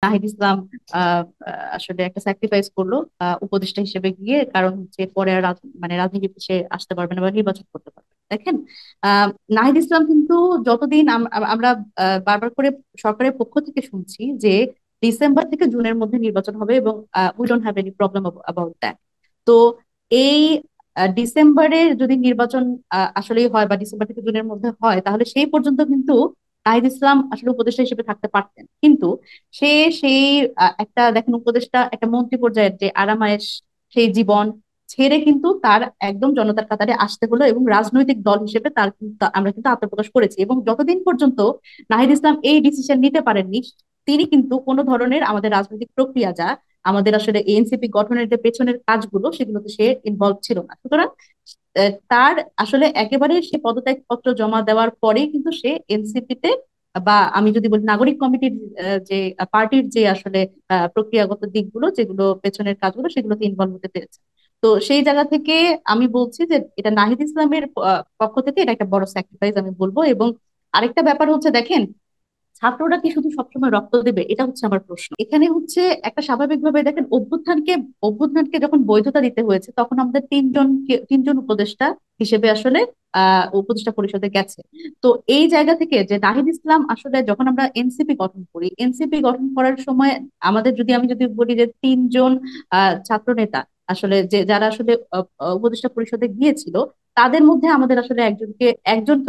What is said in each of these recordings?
নাহিদ ইসলাম আসলে একটা স্যাক্রিফাইস করলো উপদেষ্টা হিসেবে গিয়ে, কারণ হচ্ছে পরে আর মানে রাজনীতিতে সে আসতে পারবে না বা নির্বাচন করতে পারবে না। দেখেন, আহ নাহিদ ইসলাম কিন্তু যতদিন আমরা বারবার করে সরকারের পক্ষ থেকে শুনছি যে ডিসেম্বর থেকে জুনের মধ্যে নির্বাচন হবে এবং we don't have any problem about that. তো এই ডিসেম্বরে যদি নির্বাচন আসলেই হয় বা ডিসেম্বর থেকে জুনের মধ্যে হয়, তাহলে সেই পর্যন্ত কিন্তু নাহিদ ইসলাম আসলে উপদেষ্টা হিসেবে থাকতে পারতেন। কিন্তু সে সেই একটা দেখেন, উপদেষ্টা একটা মন্ত্রী পর্যায়ের যে আরামায়েশ, সেই জীবন ছেড়ে কিন্তু তার একদম জনতার কাতারে আসতে হলো এবং রাজনৈতিক দল হিসেবে তার আমরা কিন্তু আত্মপ্রকাশ করেছি। এবং যতদিন পর্যন্ত নাহিদ ইসলাম এই ডিসিশন নিতে পারেননি, তিনি কিন্তু কোনো ধরনের আমাদের রাজনৈতিক প্রক্রিয়া যা আমাদের আসলে এনসিপি গঠনের যে পেছনের কাজগুলো, সেগুলোতে সে ইনভলভ ছিল না। সুতরাং তার আসলে একেবারে সে পদত্যাগপত্র জমা দেওয়ার পরেই কিন্তু সে এনসিপি তে বা আমি যদি বলি নাগরিক কমিটির যে পার্টির যে আসলে প্রক্রিয়াগত দিকগুলো, যেগুলো পেছনের কাজগুলো, সেগুলোতে ইনভলভ হতে পেরেছে। তো সেই জায়গা থেকে আমি বলছি যে এটা নাহিদ ইসলামের পক্ষ থেকে এটা একটা বড় স্যাক্রিফাইস আমি বলবো। এবং আরেকটা ব্যাপার হচ্ছে, দেখেন, ছাত্ররা কি শুধু সবসময় রক্ত দেবে? এটা হচ্ছে আমার প্রশ্ন। এখানে হচ্ছে একটা স্বাভাবিকভাবে দেখেন, অভ্যুত্থানকে যখন বৈধতা দিতে হয়েছে, তখন আমাদের তিনজন উপদেষ্টা হিসেবে আসলে উপদেষ্টা পরিষদে গেছে। তো এই জায়গা থেকে যে নাহিদ ইসলাম আসলে, যখন আমরা এনসিপি গঠন করি, এনসিপি গঠন করার সময় আমাদের আমি যদি বলি যে তিনজন ছাত্র নেতা আসলে যে যারা আসলে উপদেষ্টা পরিষদে গিয়েছিল, তাদের মধ্যে আমাদের আসলে একজনকে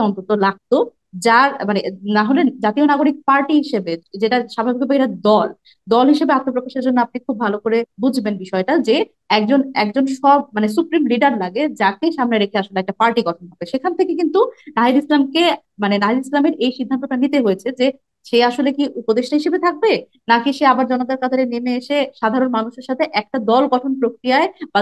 অন্তত লাগতো, যার মানে না হলে জাতীয় নাগরিক পার্টি হিসেবে, যেটা স্বাভাবিকভাবে এটা দল, দল হিসেবে আত্মপ্রকাশের জন্য আপনি খুব ভালো করে বুঝবেন বিষয়টা, যে একজন একজন সব মানে সুপ্রিম লিডার লাগে, যাকে সামনে রেখে আসলে একটা পার্টি গঠন হবে। সেখান থেকে কিন্তু নাহিদ ইসলামকে, মানে নাহিদ ইসলামের এই সিদ্ধান্তটা নিতে হয়েছে যে সে আসলে কি উপদেষ্টা হিসেবে থাকবে, নাকি সে আবার জনতার কাতারে নেমে এসে সাধারণ মানুষের সাথে একটা দল গঠন প্রক্রিয়ায় বা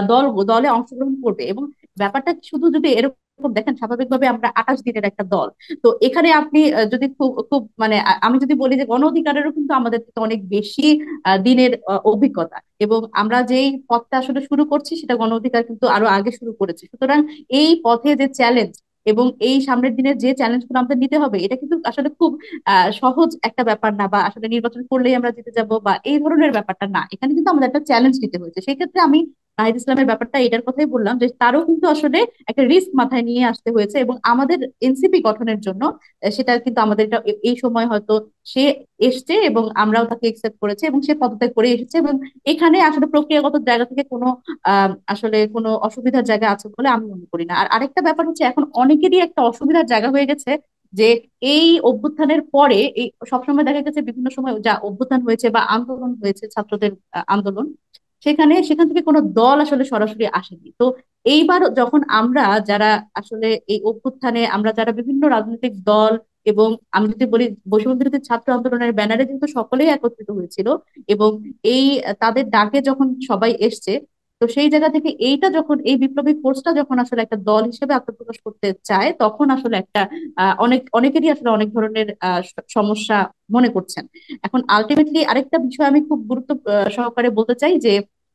দলে অংশগ্রহণ করবে। এবং ব্যাপারটা শুধু যদি এরকম দেখেন, স্বাভাবিকভাবে আমরা 28 দিনের একটা দল। তো এখানে আপনি যদি খুব খুব মানে আমি যদি বলি যে গণ অধিকারেরও কিন্তু আমাদের থেকে অনেক বেশি দিনের অভিজ্ঞতা, এবং আমরা যেই পথটা আসলে শুরু করছি, সেটা গণ অধিকার কিন্তু আরো আগে শুরু করেছে। সুতরাং এই পথে যে চ্যালেঞ্জ এবং এই সামনের দিনের যে চ্যালেঞ্জ গুলো আমাদের নিতে হবে, এটা কিন্তু আসলে খুব সহজ একটা ব্যাপার না, বা আসলে নির্বাচন করলেই আমরা জিতে যাব বা এই ধরনের ব্যাপারটা না। এখানে কিন্তু আমাদের একটা চ্যালেঞ্জ নিতে হয়েছে। সেই ক্ষেত্রে আমি নাহিদ ইসলামের ব্যাপারটা এটার কথাই বললাম, যে তারও কিন্তু আসলে একটা রিস্ক মাথায় নিয়ে আসতে হয়েছে। এবং আমাদের এনসিপি গঠনের জন্য সেটা কিন্তু আমাদের এই সময় হয়তো সে এসছে এবং আমরাও তাকে একসেপ্ট করেছি এবং সে পদত্যাগ করে এসেছে। এবং এখানে আসলে প্রক্রিয়াগত জায়গা থেকে কোনো আসলে কোনো অসুবিধার জায়গা আছে বলে আমি মনে করি না। আর আরেকটা ব্যাপার হচ্ছে, এখন অনেকেরই একটা অসুবিধার জায়গা হয়ে গেছে যে এই অভ্যুত্থানের পরে এই সবসময় দেখা গেছে বিভিন্ন সময় যা অভ্যুত্থান হয়েছে বা আন্দোলন হয়েছে, ছাত্রদের আন্দোলন, সেখান থেকে কোনো দল আসলে সরাসরি আসেনি। তো এইবার যখন আমরা যারা আসলে এই অভ্যুত্থানে আমরা যারা বিভিন্ন রাজনৈতিক দল, এবং আমি যদি বলি বৈষম্যবিরোধী ছাত্র আন্দোলনের ব্যানারে যেহেতু সকলেই একত্রিত হয়েছিল, এবং এই তাদের ডাকে যখন সবাই এসছে, তো সেই জায়গা থেকে এইটা যখন এই বিপ্লবী ফোর্সটা যখন আসলে একটা দল হিসেবে আত্মপ্রকাশ করতে চায়, তখন আসলে একটা অনেকেরই আসলে অনেক ধরনের সমস্যা মনে করছেন। এখন আলটিমেটলি আরেকটা বিষয় আমি খুব গুরুত্ব সহকারে বলতে চাই, যে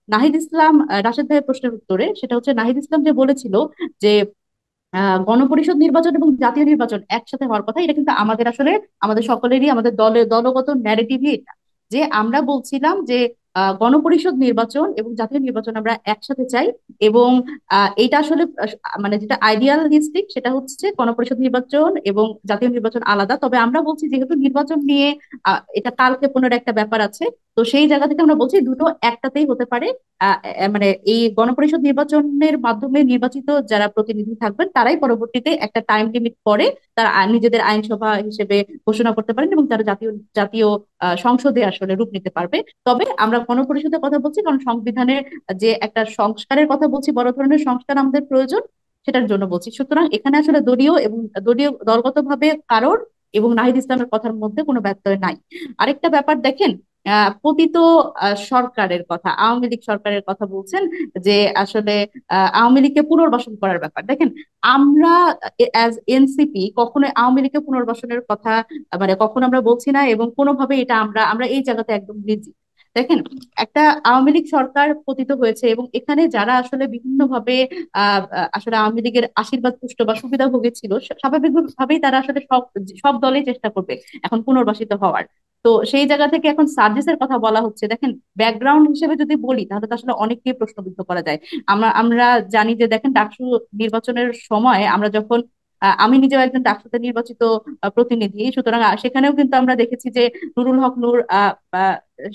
নাহিদ ইসলাম, রাশেদ ভাইয়ের প্রশ্নের উত্তরে, সেটা হচ্ছে নাহিদ ইসলাম যে বলেছিল যে গণপরিষদ নির্বাচন এবং জাতীয় নির্বাচন একসাথে হওয়ার কথা, এটা কিন্তু আমাদের আসলে আমাদের সকলেরই, আমাদের দলগত ন্যারেটিভই এটা, যে আমরা বলছিলাম যে গণপরিষদ নির্বাচন এবং জাতীয় নির্বাচন আমরা একসাথে চাই। এবং এইটা আসলে মানে যেটা আইডিয়ালিস্টিক, সেটা হচ্ছে গণপরিষদ নির্বাচন এবং জাতীয় নির্বাচন আলাদা। তবে আমরা বলছি যেহেতু নির্বাচন নিয়ে এটা কালক্ষেপণের একটা ব্যাপার আছে, তো সেই জায়গা থেকে আমরা বলছি দুটো একটাতেই হতে পারে। মানে এই গণপরিষদ নির্বাচনের মাধ্যমে নির্বাচিত যারা প্রতিনিধি থাকবেন, তারাই পরবর্তীতে একটা টাইম লিমিট পরে তারা নিজেদের আইনসভা হিসেবে ঘোষণা করতে পারেন এবং তারা জাতীয় জাতীয় সংসদে আসলে রূপ নিতে পারবে। তবে আমরা গণপরিষদের কথা বলছি কারণ সংবিধানের যে একটা সংস্কারের কথা বলছি, বড় ধরনের সংস্কার আমাদের প্রয়োজন, সেটার জন্য বলছি। সুতরাং এখানে আসলে দলীয় এবং দলগতভাবে কারোর এবং নাহিদ ইসলামের কথার মধ্যে কোনো ব্যত্যয় নাই। আরেকটা ব্যাপার দেখেন, পতিত সরকারের কথা, আওয়ামী লীগ সরকারের কথা বলছেন, যে আসলে আওয়ামী লীগকে পুনর্বাসন করার ব্যাপার। দেখেন, আমরা অ্যাজ এনসিপি কখনো আওয়ামী লীগকে পুনর্বাসনের কথা মানে কখনো আমরা বলছি না, এবং কোনোভাবে এটা আমরা আমরা এই জায়গাতে একদম নিজি। দেখেন, একটা আওয়ামী লীগ সরকার পতিত হয়েছে এবং এখানে যারা আসলে বিভিন্ন ভাবে আসলে আওয়ামী লীগের আশীর্বাদ পুষ্ট বা সুবিধাভোগী ছিল, স্বাভাবিকভাবেই তারা আসলে সব সব দলেই চেষ্টা করবে এখন পুনর্বাসিত হওয়ার। তো সেই জায়গা থেকে এখন সার্জিসের কথা বলা হচ্ছে, দেখেন ব্যাকগ্রাউন্ড হিসেবে যদি বলি তাহলে তো আসলে অনেককেই প্রশ্নবিদ্ধ করা যায়। আমরা আমরা জানি যে দেখেন ডাকসু নির্বাচনের সময় আমরা যখন আমি নিজেও একজন ডাকসুতে নির্বাচিত প্রতিনিধি, সুতরাং সেখানেও কিন্তু আমরা দেখেছি যে নুরুল হক নূর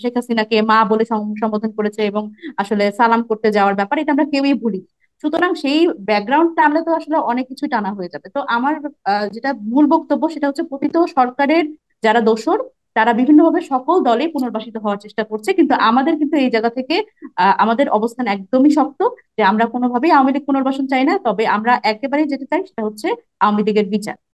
শেখ হাসিনাকে মা বলে সম্বোধন করেছে এবং আসলে সালাম করতে যাওয়ার ব্যাপার, এটা আমরা কেউই ভুলি। সুতরাং সেই ব্যাকগ্রাউন্ড টানলে তো আসলে অনেক কিছু টানা হয়ে যাবে। তো আমার যেটা মূল বক্তব্য সেটা হচ্ছে পতিত সরকারের যারা দোসর তারা বিভিন্নভাবে সকল দলে পুনর্বাসিত হওয়ার চেষ্টা করছে, কিন্তু আমাদের কিন্তু এই জায়গা থেকে আমাদের অবস্থান একদমই শক্ত যে আমরা কোনোভাবেই আওয়ামী লীগ পুনর্বাসন চাই না, তবে আমরা একেবারেই যেটা চাই সেটা হচ্ছে আওয়ামী লীগের বিচার।